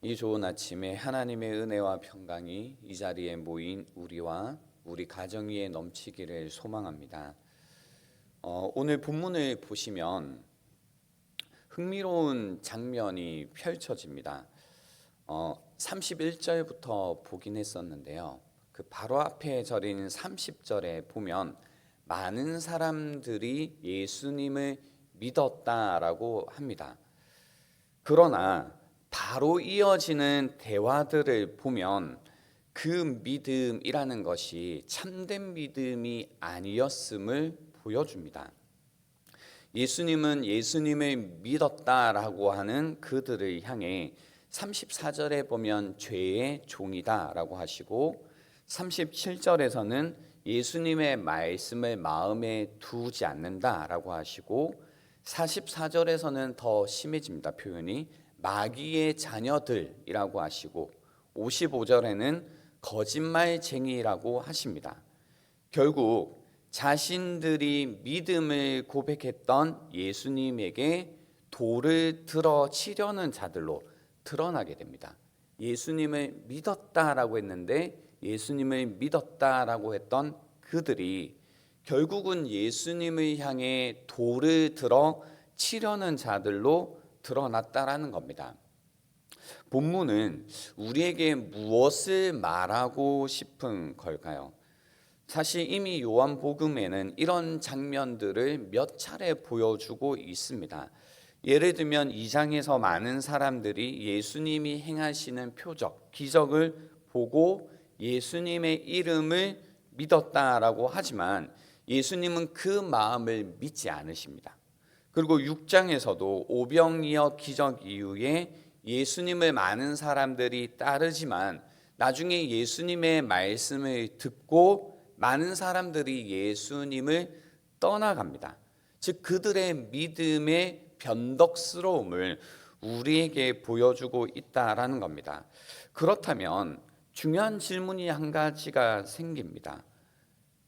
이 좋은 아침에 하나님의 은혜와 평강이 이 자리에 모인 우리와 우리 가정 위에 넘치기를 소망합니다. 오늘 본문을 보시면 흥미로운 장면이 펼쳐집니다. 31절부터 보긴 했었는데요. 그 바로 앞에 절인 30절에 보면 많은 사람들이 예수님을 믿었다라고 합니다. 그러나 바로 이어지는 대화들을 보면 그 믿음이라는 것이 참된 믿음이 아니었음을 보여줍니다. 예수님은 예수님을 믿었다라고 하는 그들을 향해 34절에 보면 죄의 종이다라고 하시고 37절에서는 예수님의 말씀을 마음에 두지 않는다라고 하시고 44절에서는 더 심해집니다. 표현이 마귀의 자녀들이라고 하시고 55절에는 거짓말쟁이라고 하십니다. 결국 자신들이 믿음을 고백했던 예수님에게 돌을 들어 치려는 자들로 드러나게 됩니다. 예수님을 믿었다라고 했는데 예수님을 믿었다라고 했던 그들이 결국은 예수님을 향해 돌을 들어 치려는 자들로 드러났다라는 겁니다. 본문은 우리에게 무엇을 말하고 싶은 걸까요? 사실 이미 요한복음에는 이런 장면들을 몇 차례 보여주고 있습니다. 예를 들면 2장에서 많은 사람들이 예수님이 행하시는 표적, 기적을 보고 예수님의 이름을 믿었다라고 하지만 예수님은 그 마음을 믿지 않으십니다. 그리고 6장에서도 오병이어 기적 이후에 예수님을 많은 사람들이 따르지만 나중에 예수님의 말씀을 듣고 많은 사람들이 예수님을 떠나갑니다. 즉 그들의 믿음의 변덕스러움을 우리에게 보여주고 있다라는 겁니다. 그렇다면 중요한 질문이 한 가지가 생깁니다.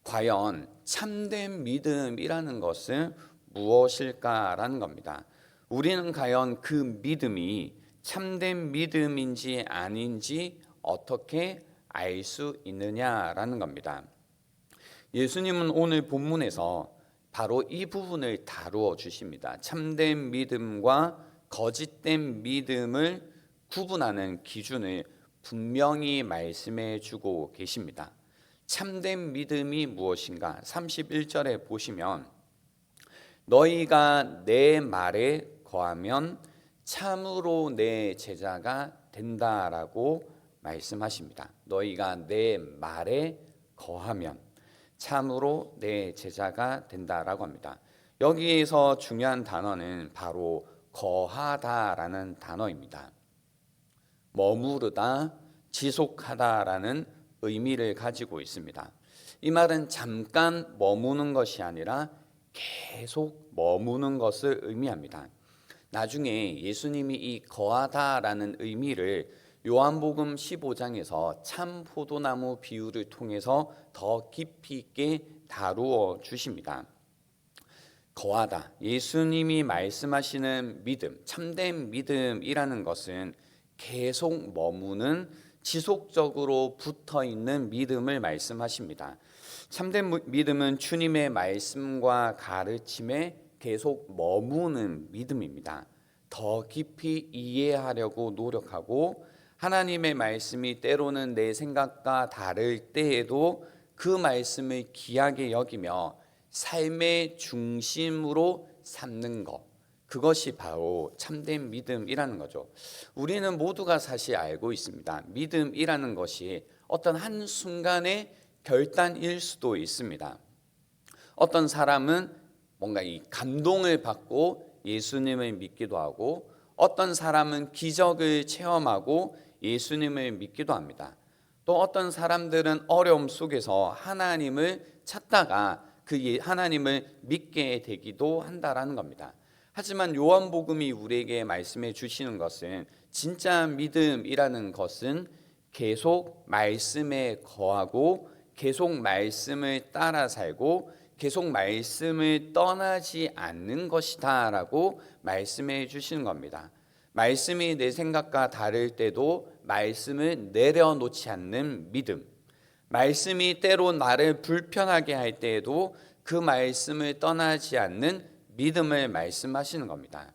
과연 참된 믿음이라는 것은 무엇일까라는 겁니다. 우리는 과연 그 믿음이 참된 믿음인지 아닌지 어떻게 알 수 있느냐라는 겁니다. 예수님은 오늘 본문에서 바로 이 부분을 다루어 주십니다. 참된 믿음과 거짓된 믿음을 구분하는 기준을 분명히 말씀해 주고 계십니다. 참된 믿음이 무엇인가? 31절에 보시면 너희가 내 말에 거하면 참으로 내 제자가 된다라고 말씀하십니다. 너희가 내 말에 거하면 참으로 내 제자가 된다라고 합니다. 여기에서 중요한 단어는 바로 거하다라는 단어입니다. 머무르다, 지속하다라는 의미를 가지고 있습니다. 이 말은 잠깐 머무는 것이 아니라 계속 머무는 것을 의미합니다. 나중에 예수님이 이 거하다라는 의미를 요한복음 15장에서 참 포도나무 비유를 통해서 더 깊이 있게 다루어 주십니다. 거하다, 예수님이 말씀하시는 믿음, 참된 믿음이라는 것은 계속 머무는 지속적으로 붙어있는 믿음을 말씀하십니다. 참된 믿음은 주님의 말씀과 가르침에 계속 머무는 믿음입니다. 더 깊이 이해하려고 노력하고 하나님의 말씀이 때로는 내 생각과 다를 때에도 그 말씀을 귀하게 여기며 삶의 중심으로 삼는 것, 그것이 바로 참된 믿음이라는 거죠. 우리는 모두가 사실 알고 있습니다. 믿음이라는 것이 어떤 한순간의 결단일 수도 있습니다. 어떤 사람은 뭔가 이 감동을 받고 예수님을 믿기도 하고 어떤 사람은 기적을 체험하고 예수님을 믿기도 합니다. 또 어떤 사람들은 어려움 속에서 하나님을 찾다가 그 하나님을 믿게 되기도 한다라는 겁니다. 하지만 요한복음이 우리에게 말씀해 주시는 것은 진짜 믿음이라는 것은 계속 말씀에 거하고 계속 말씀을 따라 살고 계속 말씀을 떠나지 않는 것이다 라고 말씀해 주시는 겁니다. 말씀이 내 생각과 다를 때도 말씀을 내려놓지 않는 믿음, 말씀이 때로 나를 불편하게 할 때에도 그 말씀을 떠나지 않는 믿음을 말씀하시는 겁니다.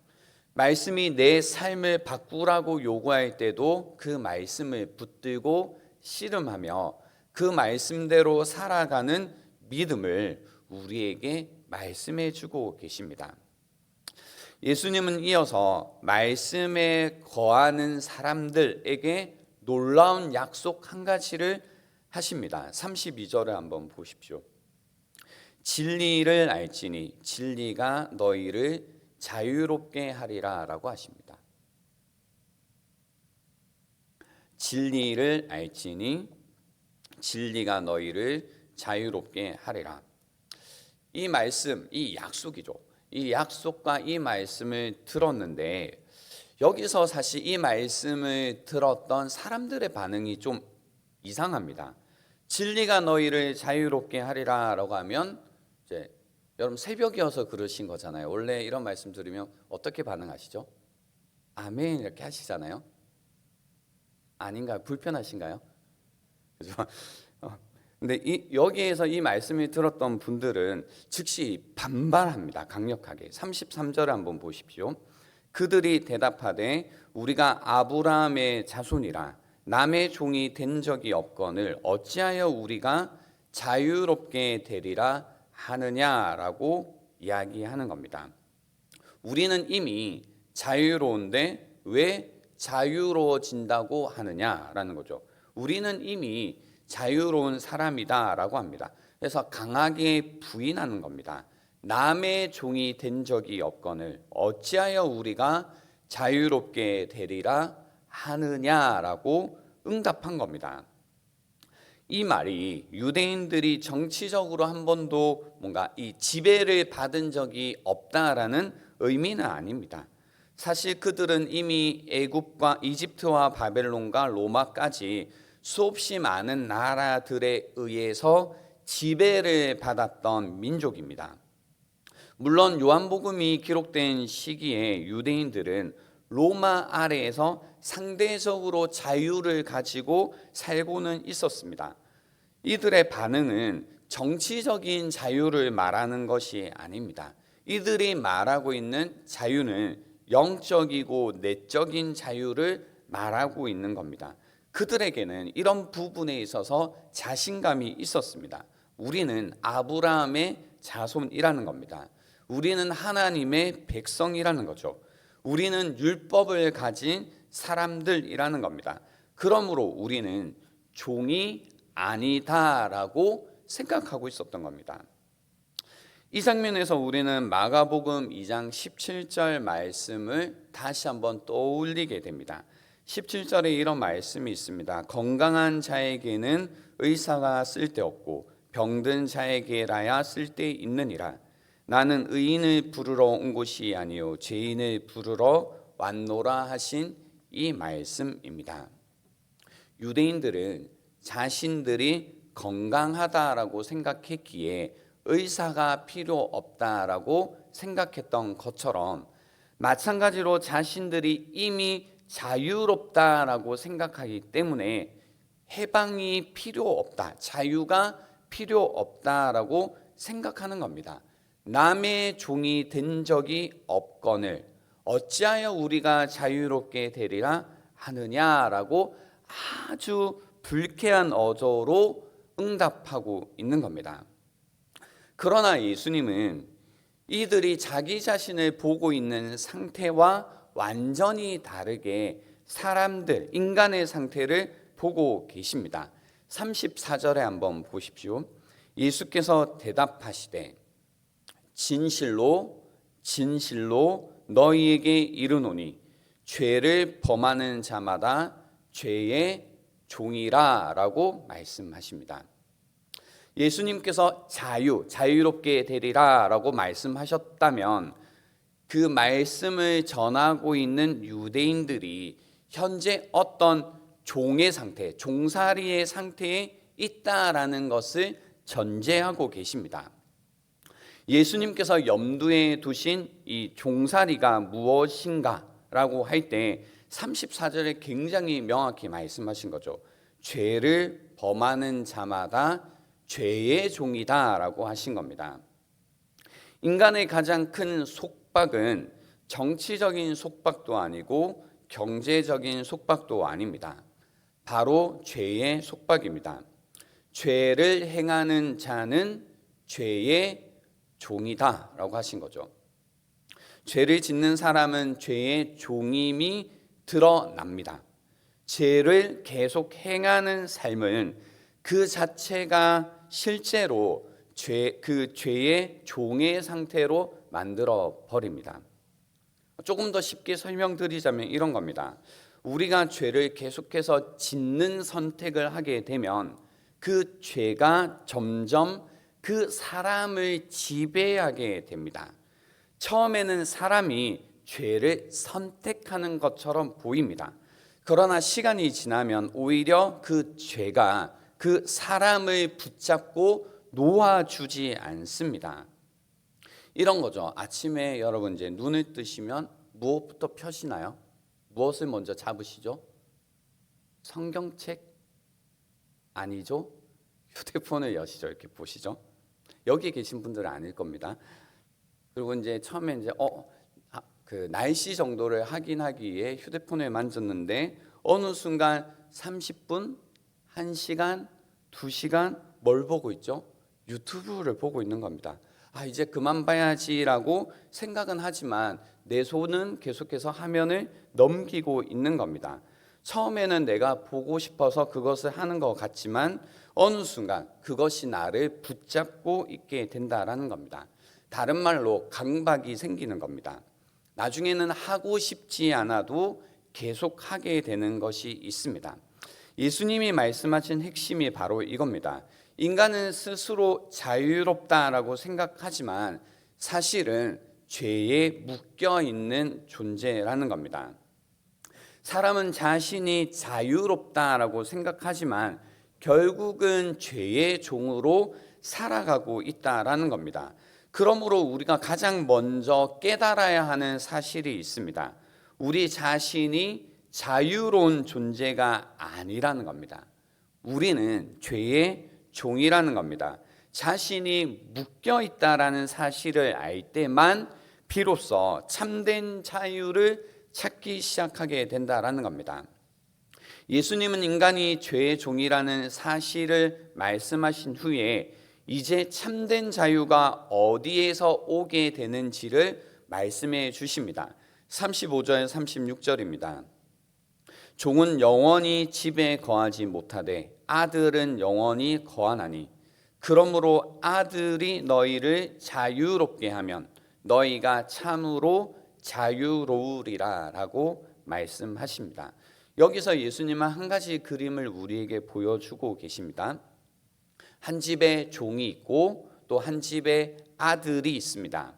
말씀이 내 삶을 바꾸라고 요구할 때도 그 말씀을 붙들고 씨름하며 그 말씀대로 살아가는 믿음을 우리에게 말씀해 주고 계십니다. 예수님은 이어서 말씀에 거하는 사람들에게 놀라운 약속 한 가지를 하십니다. 32절을 한번 보십시오. 진리를 알지니 진리가 너희를 자유롭게 하리라 라고 하십니다. 진리를 알지니 진리가 너희를 자유롭게 하리라. 이 말씀, 이 약속이죠. 이 약속과 이 말씀을 들었는데 여기서 사실 이 말씀을 들었던 사람들의 반응이 좀 이상합니다. 진리가 너희를 자유롭게 하리라 라고 하면 이제 여러분 새벽이어서 그러신 거잖아요. 원래 이런 말씀 들으면 어떻게 반응하시죠? 아멘 이렇게 하시잖아요. 아닌가요? 불편하신가요? 그죠? 근데 여기에서 이 말씀을 들었던 분들은 즉시 반발합니다. 강력하게. 33절을 한번 보십시오. 그들이 대답하되 우리가 아브라함의 자손이라 남의 종이 된 적이 없거늘 어찌하여 우리가 자유롭게 되리라 하느냐라고 이야기하는 겁니다. 우리는 이미 자유로운데 왜 자유로워진다고 하느냐라는 거죠. 우리는 이미 자유로운 사람이다라고 합니다. 그래서 강하게 부인하는 겁니다. 남의 종이 된 적이 없거늘 어찌하여 우리가 자유롭게 되리라 하느냐라고 응답한 겁니다. 이 말이 유대인들이 정치적으로 한 번도 뭔가 이 지배를 받은 적이 없다라는 의미는 아닙니다. 사실 그들은 이미 애굽과 이집트와 바벨론과 로마까지 수없이 많은 나라들에 의해서 지배를 받았던 민족입니다. 물론 요한복음이 기록된 시기에 유대인들은 로마 아래에서 상대적으로 자유를 가지고 살고는 있었습니다. 이들의 반응은 정치적인 자유를 말하는 것이 아닙니다. 이들이 말하고 있는 자유는 영적이고 내적인 자유를 말하고 있는 겁니다. 그들에게는 이런 부분에 있어서 자신감이 있었습니다. 우리는 아브라함의 자손이라는 겁니다. 우리는 하나님의 백성이라는 거죠. 우리는 율법을 가진 사람들이라는 겁니다. 그러므로 우리는 종이 아니다라고 생각하고 있었던 겁니다. 이 장면에서 우리는 마가복음 2장 17절 말씀을 다시 한번 떠올리게 됩니다. 17절에 이런 말씀이 있습니다. 건강한 자에게는 의사가 쓸데없고 병든 자에게라야 쓸데있느니라. 나는 의인을 부르러 온 것이 아니요 죄인을 부르러 왔노라 하신 이 말씀입니다. 유대인들은 자신들이 건강하다라고 생각했기에 의사가 필요 없다라고 생각했던 것처럼 마찬가지로 자신들이 이미 자유롭다라고 생각하기 때문에 해방이 필요 없다, 자유가 필요 없다라고 생각하는 겁니다. 남의 종이 된 적이 없거늘 어찌하여 우리가 자유롭게 되리라 하느냐라고 아주 불쾌한 어조로 응답하고 있는 겁니다. 그러나 예수님은 이들이 자기 자신을 보고 있는 상태와 완전히 다르게 사람들, 인간의 상태를 보고 계십니다. 34절에 한번 보십시오. 예수께서 대답하시되 진실로 진실로 너희에게 이르노니 죄를 범하는 자마다 죄의 종이라 라고 말씀하십니다. 예수님께서 자유롭게 되리라 라고 말씀하셨다면 그 말씀을 전하고 있는 유대인들이 현재 어떤 종의 상태, 종살이의 상태에 있다라는 것을 전제하고 계십니다. 예수님께서 염두에 두신 이 종살이가 무엇인가 라고 할 때 34절에 굉장히 명확히 말씀하신 거죠. 죄를 범하는 자마다 죄의 종이다 라고 하신 겁니다. 인간의 가장 큰 속박은 정치적인 속박도 아니고 경제적인 속박도 아닙니다. 바로 죄의 속박입니다. 죄를 행하는 자는 죄의 종이다 라고 하신 거죠. 죄를 짓는 사람은 죄의 종임이 드러납니다. 죄를 계속 행하는 삶은 그 자체가 실제로 그 죄의 종의 상태로 만들어 버립니다. 조금 더 쉽게 설명드리자면 이런 겁니다. 우리가 죄를 계속해서 짓는 선택을 하게 되면 그 죄가 점점 그 사람을 지배하게 됩니다. 처음에는 사람이 죄를 선택하는 것처럼 보입니다. 그러나 시간이 지나면 오히려 그 죄가 그 사람을 붙잡고 놓아주지 않습니다. 이런 거죠. 아침에 여러분 이제 눈을 뜨시면 무엇부터 펴시나요? 무엇을 먼저 잡으시죠? 성경책? 아니죠? 휴대폰을 여시죠. 이렇게 보시죠. 여기 계신 분들은 아닐 겁니다. 그리고 이제 처음에 이제 그 날씨 정도를 확인하기 위해 휴대폰을 만졌는데 어느 순간 30분, 1시간, 2시간 뭘 보고 있죠? 유튜브를 보고 있는 겁니다. 이제 그만 봐야지라고 생각은 하지만 내 손은 계속해서 화면을 넘기고 있는 겁니다. 처음에는 내가 보고 싶어서 그것을 하는 것 같지만 어느 순간 그것이 나를 붙잡고 있게 된다라는 겁니다. 다른 말로 강박이 생기는 겁니다. 나중에는 하고 싶지 않아도 계속 하게 되는 것이 있습니다. 예수님이 말씀하신 핵심이 바로 이겁니다. 인간은 스스로 자유롭다라고 생각하지만 사실은 죄에 묶여 있는 존재라는 겁니다. 사람은 자신이 자유롭다라고 생각하지만 결국은 죄의 종으로 살아가고 있다라는 겁니다. 그러므로 우리가 가장 먼저 깨달아야 하는 사실이 있습니다. 우리 자신이 자유로운 존재가 아니라는 겁니다. 우리는 죄의 종이라는 겁니다. 자신이 묶여 있다라는 사실을 알 때만 비로소 참된 자유를 찾기 시작하게 된다라는 겁니다. 예수님은 인간이 죄의 종이라는 사실을 말씀하신 후에 이제 참된 자유가 어디에서 오게 되는지를 말씀해 주십니다. 35절 36절입니다. 종은 영원히 집에 거하지 못하되 아들은 영원히 거하나니 그러므로 아들이 너희를 자유롭게 하면 너희가 참으로 자유로우리라 라고 말씀하십니다. 여기서 예수님은 한 가지 그림을 우리에게 보여주고 계십니다. 한 집에 종이 있고 또 한 집에 아들이 있습니다.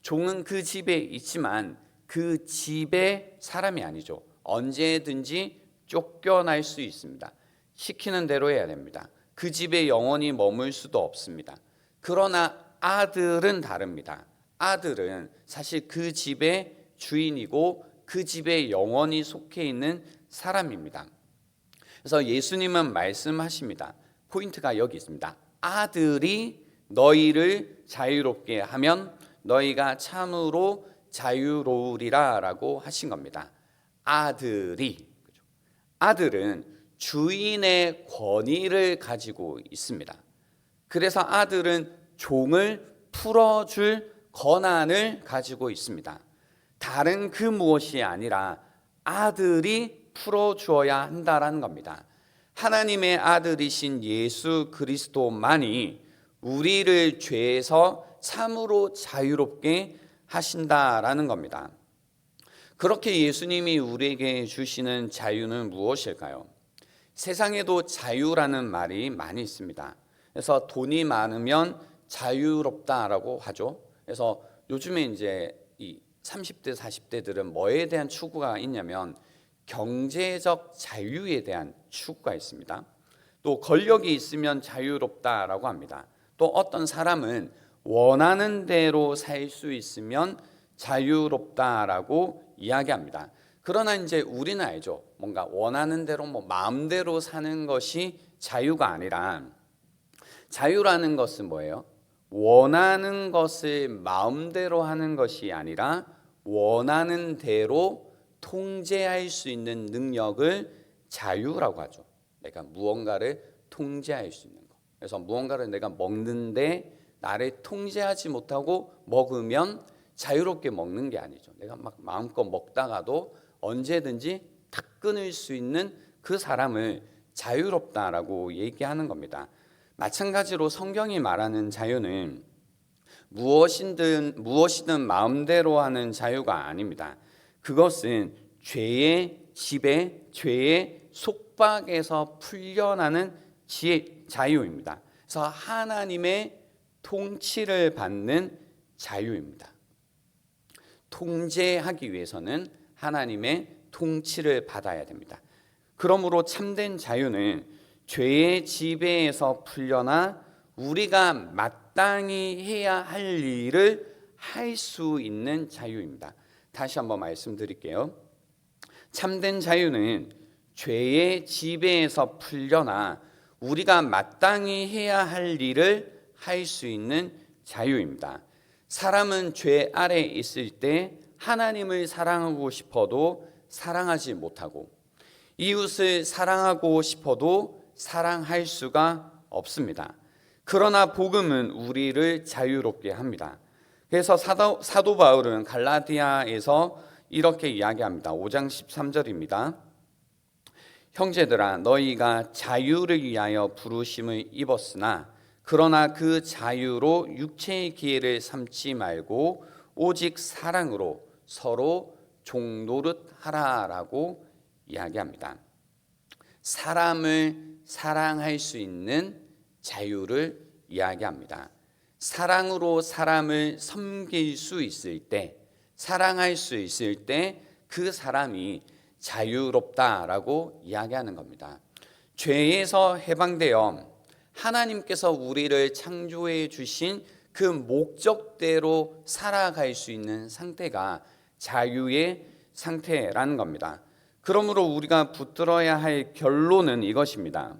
종은 그 집에 있지만 그 집의 사람이 아니죠. 언제든지 쫓겨날 수 있습니다. 시키는 대로 해야 됩니다. 그 집에 영원히 머물 수도 없습니다. 그러나 아들은 다릅니다. 아들은 사실 그 집의 주인이고 그 집에 영원히 속해 있는 사람입니다. 그래서 예수님은 말씀하십니다. 포인트가 여기 있습니다. 아들이 너희를 자유롭게 하면 너희가 참으로 자유로우리라 라고 하신 겁니다. 아들은 주인의 권위를 가지고 있습니다. 그래서 아들은 종을 풀어줄 권한을 가지고 있습니다. 다른 그 무엇이 아니라 아들이 풀어주어야 한다라는 겁니다. 하나님의 아들이신 예수 그리스도만이 우리를 죄에서 참으로 자유롭게 하신다라는 겁니다. 그렇게 예수님이 우리에게 주시는 자유는 무엇일까요? 세상에도 자유라는 말이 많이 있습니다. 그래서 돈이 많으면 자유롭다라고 하죠. 그래서 요즘에 이제 이 30대, 40대들은 뭐에 대한 추구가 있냐면 경제적 자유에 대한 추구가 있습니다. 또 권력이 있으면 자유롭다라고 합니다. 또 어떤 사람은 원하는 대로 살 수 있으면 자유롭다라고 이야기합니다. 그러나 이제 우리는 알죠. 뭔가 원하는 대로 마음대로 사는 것이 자유가 아니라, 자유라는 것은 뭐예요? 원하는 것을 마음대로 하는 것이 아니라 원하는 대로 통제할 수 있는 능력을 자유라고 하죠. 내가 무언가를 통제할 수 있는 것. 그래서 무언가를 내가 먹는데 나를 통제하지 못하고 먹으면 자유롭게 먹는 게 아니죠. 내가 막 마음껏 먹다가도 언제든지 다 끊을 수 있는 그 사람을 자유롭다라고 얘기하는 겁니다. 마찬가지로 성경이 말하는 자유는 무엇이든 마음대로 하는 자유가 아닙니다. 그것은 죄의 지배, 죄의 속박에서 풀려나는 자유입니다. 그래서 하나님의 통치를 받는 자유입니다. 통제하기 위해서는 하나님의 통치를 받아야 됩니다. 그러므로 참된 자유는 죄의 지배에서 풀려나 우리가 마땅히 해야 할 일을 할 수 있는 자유입니다. 다시 한번 말씀드릴게요. 참된 자유는 죄의 지배에서 풀려나 우리가 마땅히 해야 할 일을 할 수 있는 자유입니다. 사람은 죄 아래 있을 때 하나님을 사랑하고 싶어도 사랑하지 못하고, 이웃을 사랑하고 싶어도 사랑할 수가 없습니다. 그러나 복음은 우리를 자유롭게 합니다. 그래서 사도 바울은 갈라디아에서 이렇게 이야기합니다. 5장 13절입니다. 형제들아, 너희가 자유를 위하여 부르심을 입었으나 그러나 그 자유로 육체의 기회를 삼지 말고 오직 사랑으로 서로 종노릇하라라고 이야기합니다. 사람을 사랑할 수 있는 자유를 이야기합니다. 사랑으로 사람을 섬길 수 있을 때, 사랑할 수 있을 때 그 사람이 자유롭다라고 이야기하는 겁니다. 죄에서 해방되어 하나님께서 우리를 창조해 주신 그 목적대로 살아갈 수 있는 상태가 자유의 상태라는 겁니다. 그러므로 우리가 붙들어야 할 결론은 이것입니다.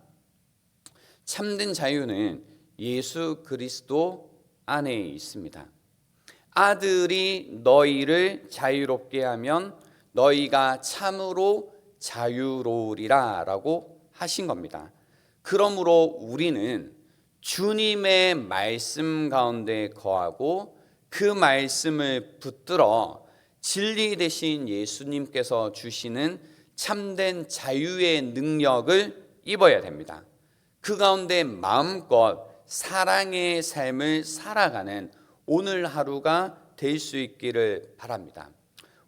참된 자유는 예수 그리스도 안에 있습니다. 아들이 너희를 자유롭게 하면 너희가 참으로 자유로우리라 라고 하신 겁니다. 그러므로 우리는 주님의 말씀 가운데 거하고 그 말씀을 붙들어 진리 되신 예수님께서 주시는 참된 자유의 능력을 입어야 됩니다. 그 가운데 마음껏 사랑의 삶을 살아가는 오늘 하루가 될 수 있기를 바랍니다.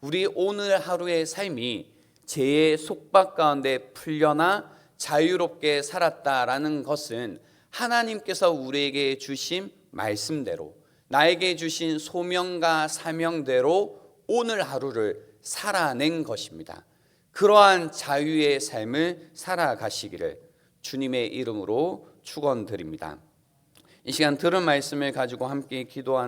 우리 오늘 하루의 삶이 죄의 속박 가운데 풀려나 자유롭게 살았다라는 것은 하나님께서 우리에게 주신 말씀대로, 나에게 주신 소명과 사명대로 오늘 하루를 살아낸 것입니다. 그러한 자유의 삶을 살아가시기를 주님의 이름으로 축원드립니다. 이 시간 들은 말씀을 가지고 함께 기도하는